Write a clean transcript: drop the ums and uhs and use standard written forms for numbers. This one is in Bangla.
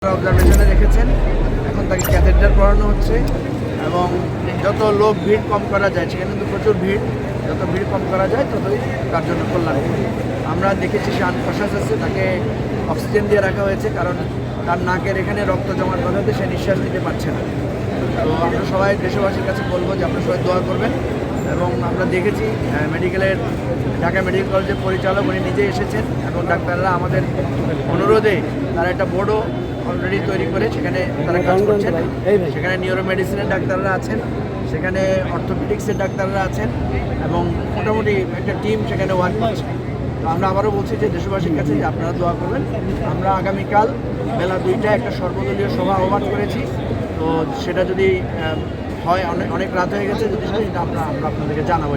অবজারভেশনে রেখেছেন। এখন তাকে ক্যাথেটার পড়ানো হচ্ছে এবং যত লোক ভিড় কম করা যায়, সেখানে কিন্তু প্রচুর ভিড়, যত ভিড় কম করা যায় ততই তার জন্য কল্যাণ। আমরা দেখেছি সে আনকশাস আছে, তাকে অক্সিজেন দিয়ে রাখা হয়েছে, কারণ তার নাকের এখানে রক্ত জমার কথাতে সে নিঃশ্বাস নিতে পারছে না। তো আমরা সবাই দেশবাসীর কাছে বলবো যে আপনারা সবাই দোয়া করবেন। এবং আমরা দেখেছি ঢাকা মেডিকেল কলেজের পরিচালক উনি নিজে এসেছেন এবং ডাক্তাররা আমাদের অনুরোধে তারা একটা বোর্ডও অলরেডি তৈরি করে সেখানে তারা কাজ করছেন। সেখানে নিউরো মেডিসিনের ডাক্তাররা আছেন, সেখানে অর্থোপেডিক্সের ডাক্তাররা আছেন এবং মোটামুটি একটা টিম সেখানে ওয়ার্ক করছে। তো আমরা আবারও বলছি যে দেশবাসীর কাছে যে আপনারা দোয়া করবেন। আমরা আগামীকাল বেলা 2টায় একটা সর্বদলীয় সভা আহ্বান করেছি। তো সেটা যদি হয়, অনেক রাত হয়ে গেছে, যদি আমরা আপনাদেরকে জানাবো।